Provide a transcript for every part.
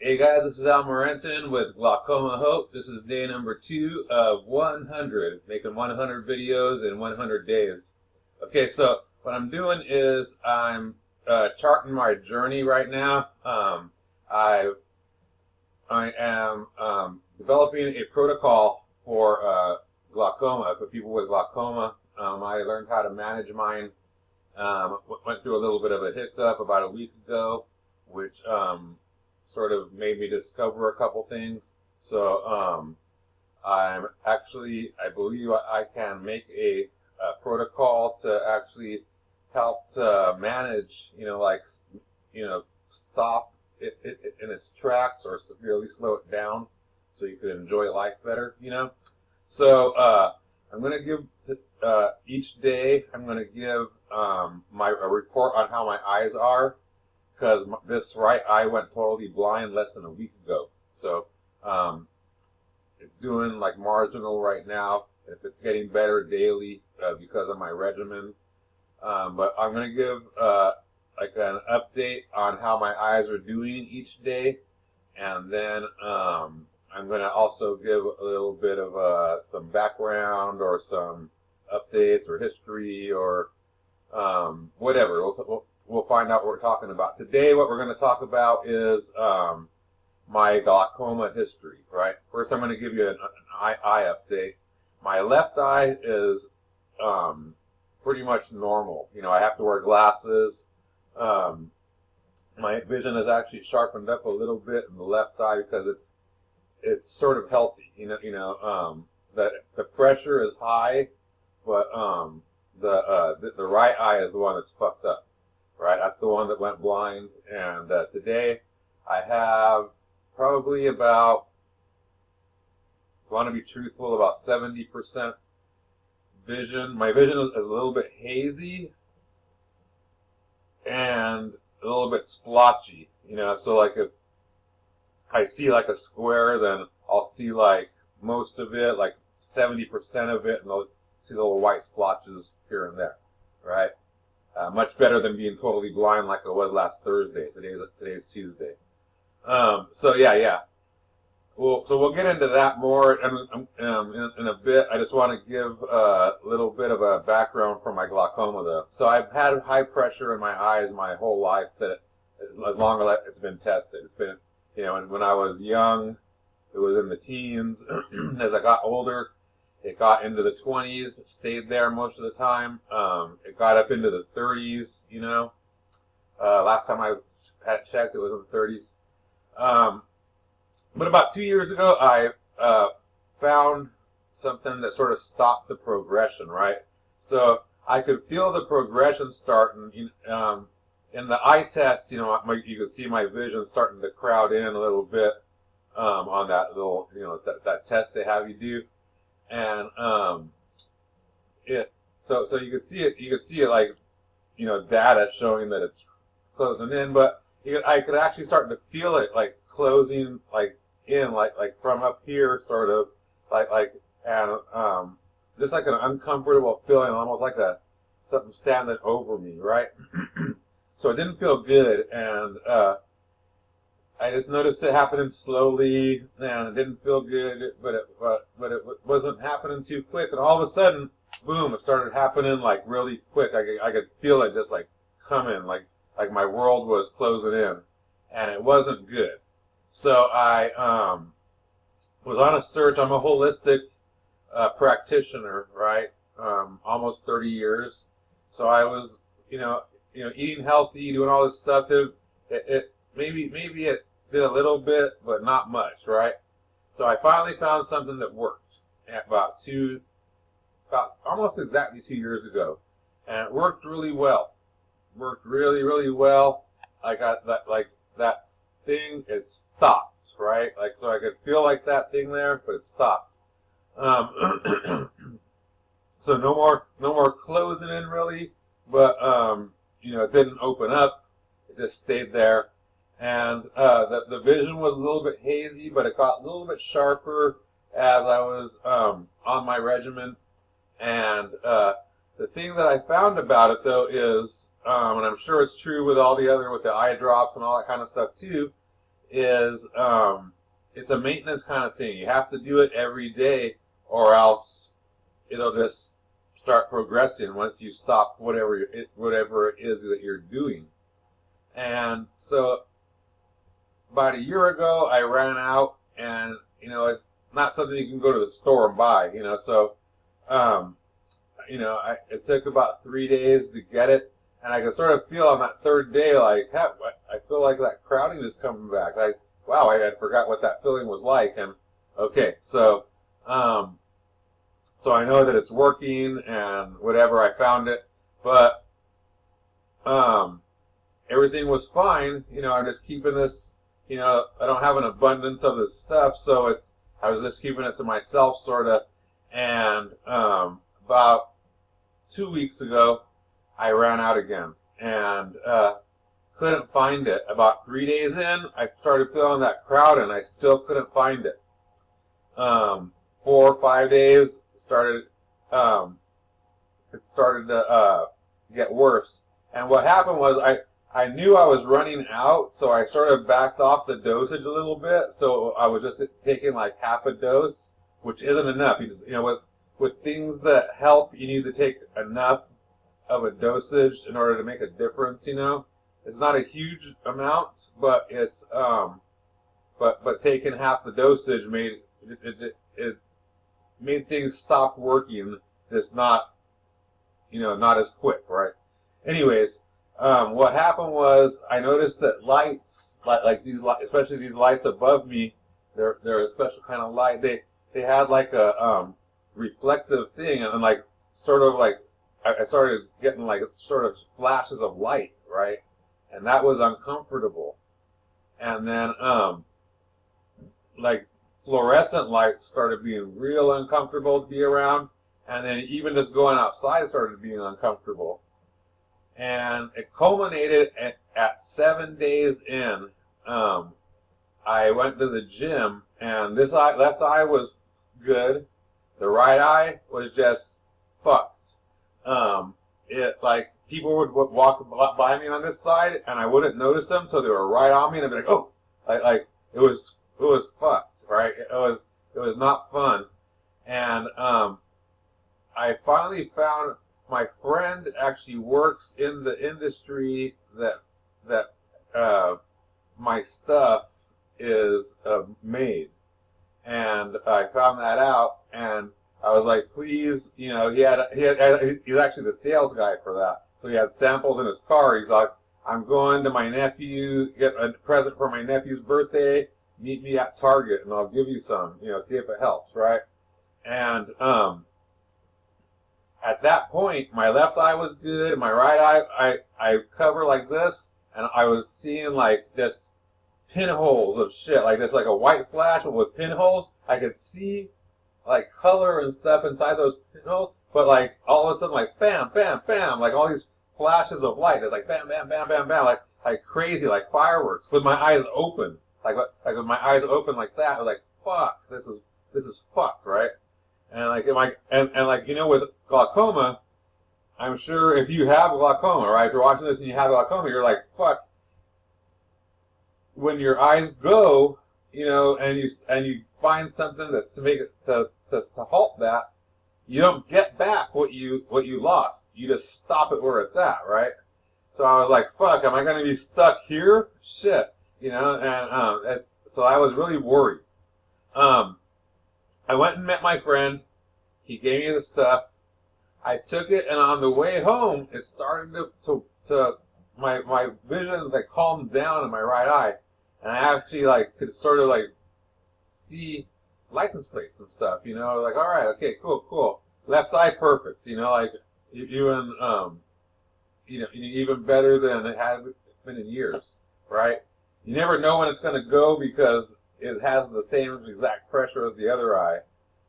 Hey guys, this is Morentin with Glaucoma Hope. This is day number 2 of 100, making 100 videos in 100 days. Okay, so what I'm doing is I'm charting my journey right now. I am developing a protocol for glaucoma, for people with glaucoma. I learned how to manage mine. Went through a little bit of a hiccup about a week ago, which sort of made me discover a couple things. So I'm actually, I believe I can make a protocol to actually help to manage, stop it in its tracks or severely slow it down so you can enjoy life better, So I'm going to give, each day, I'm going to give a report on how my eyes are, because this right eye went totally blind less than a week ago. So it's doing like marginal right now. If it's getting better daily because of my regimen. But I'm going to give like an update on how my eyes are doing each day. And then I'm going to also give a little bit of some background or some updates or history or whatever. We'll find out what we're talking about. Today what we're going to talk about is my glaucoma history, right? First I'm going to give you an eye update. My left eye is pretty much normal. I have to wear glasses. My vision is actually sharpened up a little bit in the left eye because it's sort of healthy. That the pressure is high, but the right eye is the one that's fucked up. Right, that's the one that went blind, and today I have probably about, if I want to be truthful, about 70% vision. My vision is a little bit hazy and a little bit splotchy, so like if I see like a square, then I'll see like most of it, like 70% of it, and I'll see little white splotches here and there, right? Much better than being totally blind like I was last Thursday. Today's Tuesday. So yeah. Well, so we'll get into that more in a bit. I just want to give a little bit of a background for my glaucoma, though. So I've had high pressure in my eyes my whole life, as long as it's been tested. It's been, and when I was young, it was in the teens. As I got older, it got into the 20s, stayed there most of the time. It got up into the 30s, Last time I had checked, it was in the 30s. But about 2 years ago, I found something that sort of stopped the progression, right? So I could feel the progression starting. In the eye test, you could see my vision starting to crowd in a little bit on that little, that test they have you do. And so you could see it like, data showing that it's closing in, but I could actually start to feel it like closing like in, like from up here, sort of and just like an uncomfortable feeling, almost like something standing over me, right? So it didn't feel good, and I just noticed it happening slowly, and it didn't feel good, but it wasn't happening too quick, and all of a sudden, boom, it started happening like really quick. I could feel it just like coming, like my world was closing in, and it wasn't good. So I was on a search. I'm a holistic practitioner, right? Almost 30 years. So I was, eating healthy, doing all this stuff. Maybe it did a little bit, but not much, right? So I finally found something that worked about almost exactly 2 years ago, and it worked really well. Worked really, really well. I got that thing. It stopped, right? So I could feel like that thing there, but it stopped. So no more closing in really, but it didn't open up. It just stayed there. And the vision was a little bit hazy, but it got a little bit sharper as I was on my regimen. And the thing that I found about it, though, is, and I'm sure it's true with the eye drops and all that kind of stuff too, is it's a maintenance kind of thing. You have to do it every day, or else it'll just start progressing once you stop whatever it is that you're doing. And so about a year ago, I ran out, and it's not something you can go to the store and buy. So it took about 3 days to get it, and I could sort of feel on that third day, like, I feel like that crowding is coming back. Like, wow, I had forgot what that feeling was like. And okay, so I know that it's working and whatever. I found it, but everything was fine. I'm just keeping this. I don't have an abundance of this stuff, so I was just keeping it to myself, sort of. And about 2 weeks ago, I ran out again, and couldn't find it. About 3 days in, I started feeling that crowd, and I still couldn't find it. 4 or 5 days it started to get worse. And what happened was I knew I was running out, so I sort of backed off the dosage a little bit. So I was just taking like half a dose, which isn't enough. With things that help, you need to take enough of a dosage in order to make a difference. It's not a huge amount, but it's but taking half the dosage made it made things stop working. Just not as quick, right? Anyways, what happened was I noticed that lights like these lights, especially these lights above me, they're a special kind of light. They had like a reflective thing, and like sort of like I started getting like sort of flashes of light, right? And that was uncomfortable. And then like fluorescent lights started being real uncomfortable to be around, and then even just going outside started being uncomfortable. And it culminated at 7 days in. I went to the gym, and this left eye was good. The right eye was just fucked. Like people would walk by me on this side, and I wouldn't notice them until they were right on me, and I'd be like, "Oh!" Like it was fucked, right? It was not fun. And I finally found my friend actually works in the industry that my stuff is made, and I found that out, and I was like, please, he's actually the sales guy for that. So he had samples in his car. He's like, I'm going to my nephew, get a present for my nephew's birthday. Meet me at Target, and I'll give you some. See if it helps, right? And at that point, my left eye was good. My right eye, I cover like this, and I was seeing like just pinholes of shit, like just like a white flash, but with pinholes. I could see like color and stuff inside those pinholes, but like all of a sudden, like bam, bam, bam, like all these flashes of light. It's like bam, bam, bam, bam, bam, like crazy, like fireworks, with my eyes open, like with my eyes open like that. I was like, fuck, this is fucked, right? And like, with glaucoma, I'm sure if you have glaucoma, right? If you're watching this and you have glaucoma, you're like, fuck. When your eyes go, and you find something that's to make it to halt that, you don't get back what you lost. You just stop it where it's at, right? So I was like, fuck, am I going to be stuck here? Shit, and so I was really worried. I went and met my friend. He gave me the stuff. I took it, and on the way home, it started to my vision like calmed down in my right eye, and I actually like could sort of like see license plates and stuff. Like, all right, okay, cool. Left eye perfect. Like even even better than it had been in years, right? You never know when it's going to go because it has the same exact pressure as the other eye.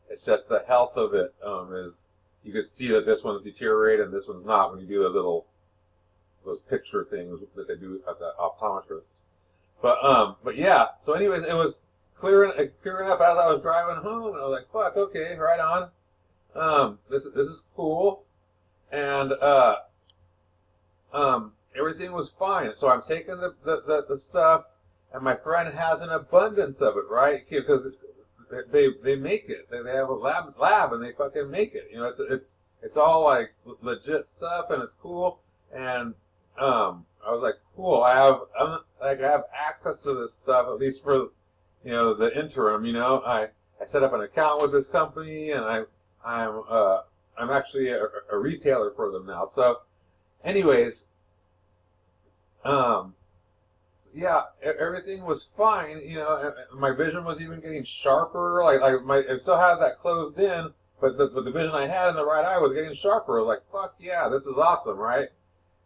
It's just the health of it is, you could see that this one's deteriorated and this one's not when you do those picture things that they do at the optometrist. But yeah. So anyways, it was clearing up as I was driving home, and I was like, fuck, okay, right on. This is cool, and everything was fine. So I'm taking the stuff, and my friend has an abundance of it, right? Because they make it. They have a lab, and they fucking make it. You know, it's all like legit stuff, and it's cool. And I was like, cool. I have access to this stuff, at least for, you know, the interim. You know, I set up an account with this company, and I'm actually a retailer for them now. So, anyways, yeah, everything was fine. You know, my vision was even getting sharper. I still had that closed in, but the vision I had in the right eye was getting sharper. I was like, fuck yeah, this is awesome, right?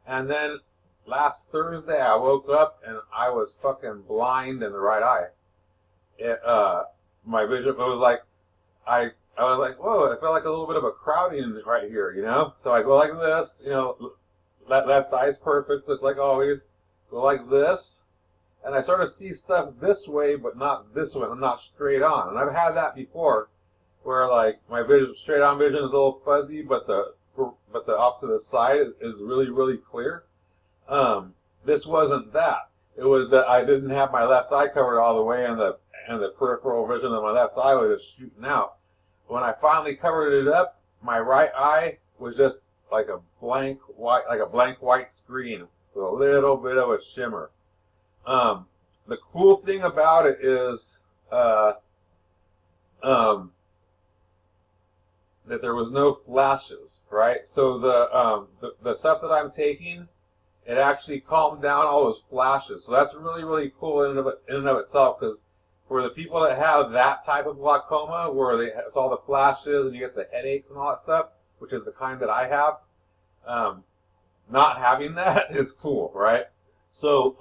And then last Thursday, I woke up and I was fucking blind in the right eye. My vision, it was like, I was like, whoa, I felt like a little bit of a crowding right here, you know? So I go like this, you know, left eye's perfect, just like always. Go like this, and I sort of see stuff this way, but not this way. I'm not straight on. And I've had that before, where like my vision, straight on vision is a little fuzzy, but the off to the side is really, really clear. This wasn't that. It was that I didn't have my left eye covered all the way, and the peripheral vision of my left eye was just shooting out. When I finally covered it up, my right eye was just like a blank white screen with a little bit of a shimmer. The cool thing about it is that there was no flashes, right? So the stuff that I'm taking, it actually calmed down all those flashes. So that's really, really cool in and of itself, because for the people that have that type of glaucoma, where it's all the flashes and you get the headaches and all that stuff, which is the kind that I have, not having that is cool, right? So,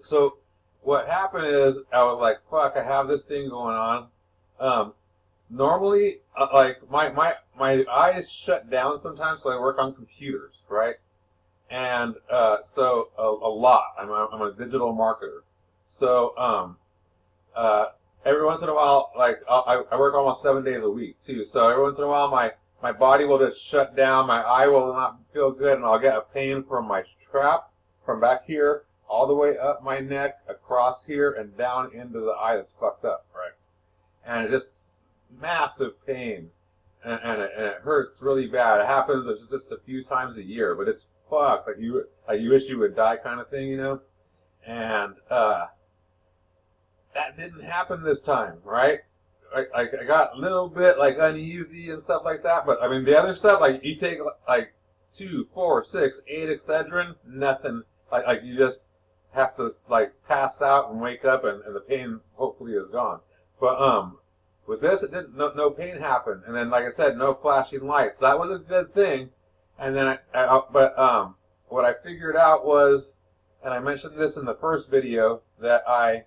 so what happened is I was like, fuck, I have this thing going on. Normally, like my eyes shut down sometimes, so I work on computers, right? And so a lot. I'm a digital marketer. So every once in a while, like I work almost 7 days a week too. So every once in a while, my body will just shut down. My eye will not feel good, and I'll get a pain from my trap from back here all the way up my neck, across here, and down into the eye that's fucked up, right? And it's just massive pain, and it hurts really bad. It happens just a few times a year, but it's fucked. Like you wish you would die kind of thing, you know? And that didn't happen this time, right? I got a little bit like uneasy and stuff like that, but I mean the other stuff, like you take like 2, 4, 6, 8 Excedrin, nothing. Like you just have to like pass out and wake up, and the pain hopefully is gone. But with this, it didn't. No pain happened, and then like I said, no flashing lights. That was a good thing. And then what I figured out was, and I mentioned this in the first video, that I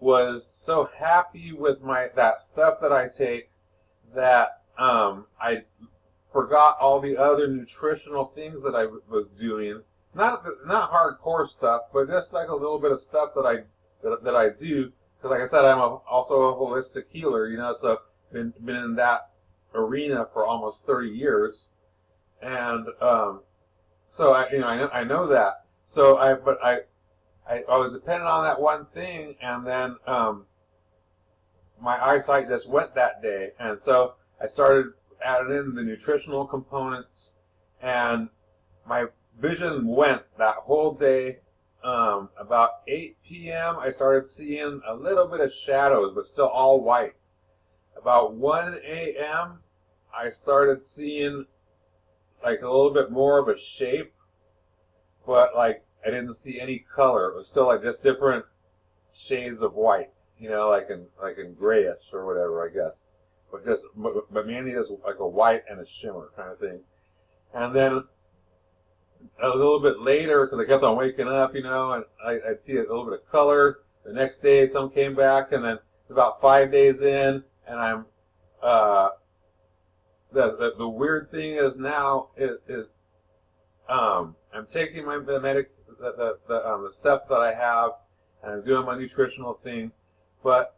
was so happy with that stuff that I take that I forgot all the other nutritional things that I was doing. Not hardcore stuff, but just like a little bit of stuff that I do. Because like I said, I'm also a holistic healer, you know. So been in that arena for almost 30 years, and so I know that. So I was dependent on that one thing, and then my eyesight just went that day, and so I started adding in the nutritional components, and my vision went that whole day. About 8 p.m. I started seeing a little bit of shadows, but still all white. About 1 a.m. I started seeing like a little bit more of a shape, but like I didn't see any color. It was still like just different shades of white, you know, like in grayish or whatever, I guess. But mainly just like a white and a shimmer kind of thing. And then a little bit later, because I kept on waking up, you know, and I'd see a little bit of color. The next day, some came back, and then it's about 5 days in, and I'm the weird thing is now I'm taking the stuff that I have, and I'm doing my nutritional thing, but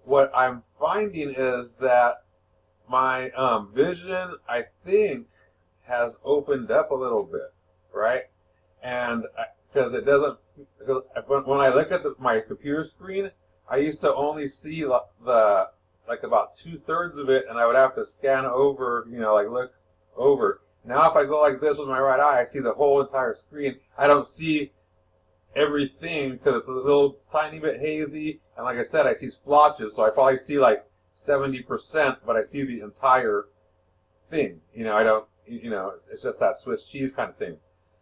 what I'm finding is that my vision, I think, has opened up a little bit, right? And because it doesn't. Because when I look at my computer screen, I used to only see the like about 2/3 of it, and I would have to scan over, like look over. Now if I go like this with my right eye, I see the whole entire screen. I don't see everything because it's a little tiny bit hazy, and like I said, I see splotches, so I probably see like 70%, but I see the entire thing. I don't. It's just that Swiss cheese kind of thing.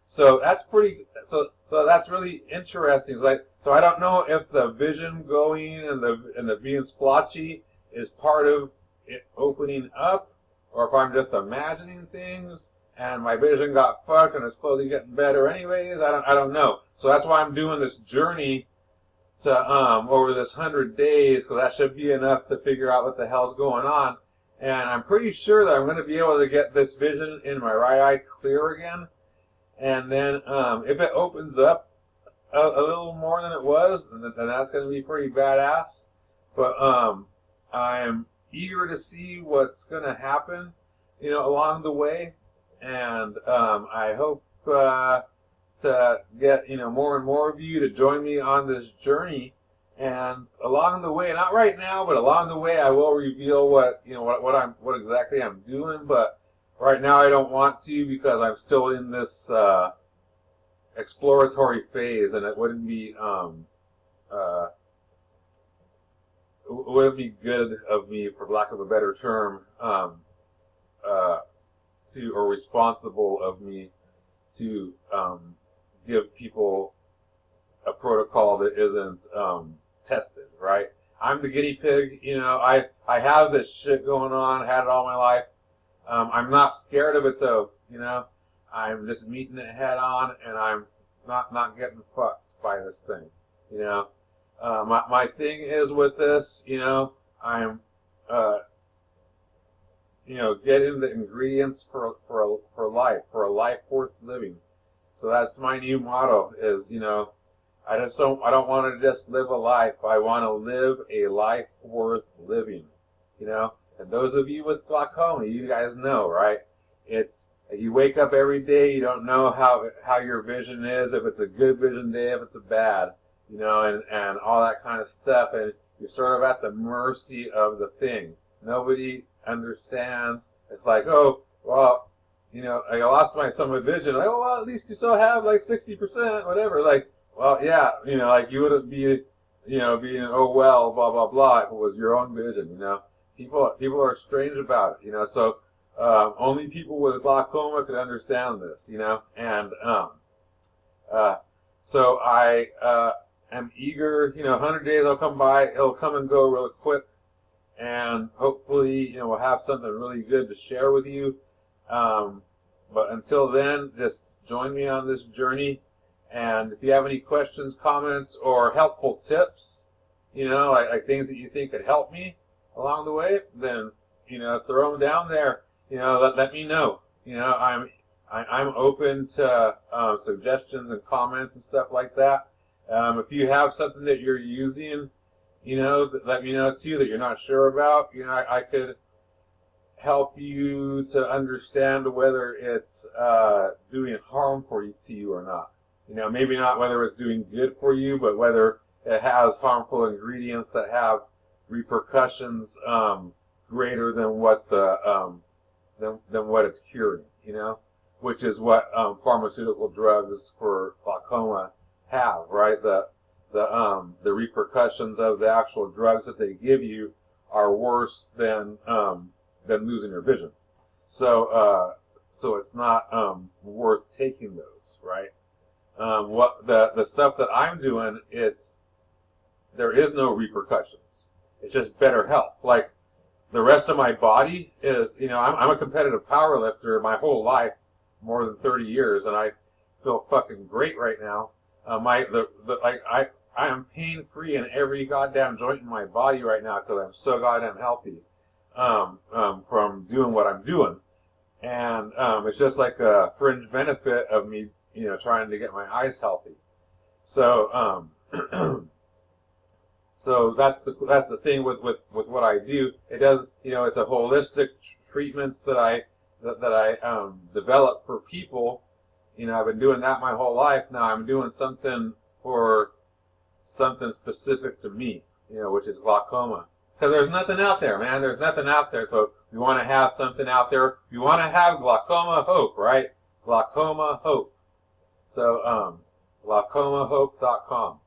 So that's pretty. So that's really interesting. So I don't know if the vision going and the being splotchy is part of it opening up, or if I'm just imagining things and my vision got fucked and it's slowly getting better anyways. I don't know. So that's why I'm doing this journey to over this 100 days, because that should be enough to figure out what the hell's going on. And I'm pretty sure that I'm going to be able to get this vision in my right eye clear again. And then if it opens up a little more than it was, then that's going to be pretty badass. But I'm eager to see what's going to happen, along the way. And I hope to get, more and more of you to join me on this journey. And along the way, not right now, but along the way, I will reveal what exactly I'm doing. But right now, I don't want to, because I'm still in this exploratory phase, and it wouldn't be good of me, for lack of a better term, or responsible of me to give people a protocol that isn't tested, right? I'm the guinea pig. I have this shit going on, had it all my life. I'm not scared of it though. I'm just meeting it head on, and I'm not getting fucked by this thing. My thing is with this, I'm getting the ingredients for a life worth living. So that's my new motto. Is I don't want to just live a life. I want to live a life worth living. And those of you with glaucoma, you guys know, right? It's, you wake up every day, you don't know how your vision is, if it's a good vision day, if it's a bad, and all that kind of stuff, and you're sort of at the mercy of the thing. Nobody understands. It's like, oh, well, I lost some of my vision. Like, oh, well, at least you still have like 60%, whatever. Like, well, yeah, like you wouldn't be, being, oh, well, blah, blah, blah, if it was your own vision, People are strange about it, so only people with glaucoma could understand this, and so I am eager, 100 days will come by, it'll come and go real quick, and hopefully, we'll have something really good to share with you, but until then, just join me on this journey, and if you have any questions, comments, or helpful tips, like things that you think could help me along the way, then throw them down there. Let me know. I'm open to suggestions and comments and stuff like that. If you have something that you're using, let me know too that you're not sure about. I could help you to understand whether it's doing harm to you or not. Maybe not whether it's doing good for you, but whether it has harmful ingredients that have repercussions greater than what than what it's curing, which is what pharmaceutical drugs for glaucoma have, right? The repercussions of the actual drugs that they give you are worse than losing your vision. So it's not worth taking those, right? What the stuff that I'm doing, there is no repercussions. It's just better health. Like the rest of my body is, I'm a competitive power lifter my whole life, more than 30 years, and I feel fucking great right now. I am pain free in every goddamn joint in my body right now because I'm so goddamn healthy from doing what I'm doing, and it's just like a fringe benefit of me, trying to get my eyes healthy. So So that's the thing with what I do. It doesn't, it's a holistic treatments that I develop for people, You know, I've been doing that my whole life. Now I'm doing something for something specific to me, you know, which is glaucoma. Because there's nothing out there, man. There's nothing out there. So we want to have something out there. We want to have glaucoma hope, right? Glaucoma hope. So, glaucomahope.com.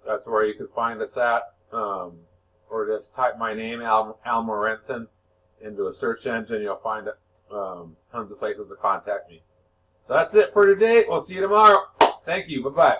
That's where you can find us at. Or just type my name, Al Morentin, into a search engine. You'll find tons of places to contact me. So that's it for today. We'll see you tomorrow. Thank you. Bye-bye.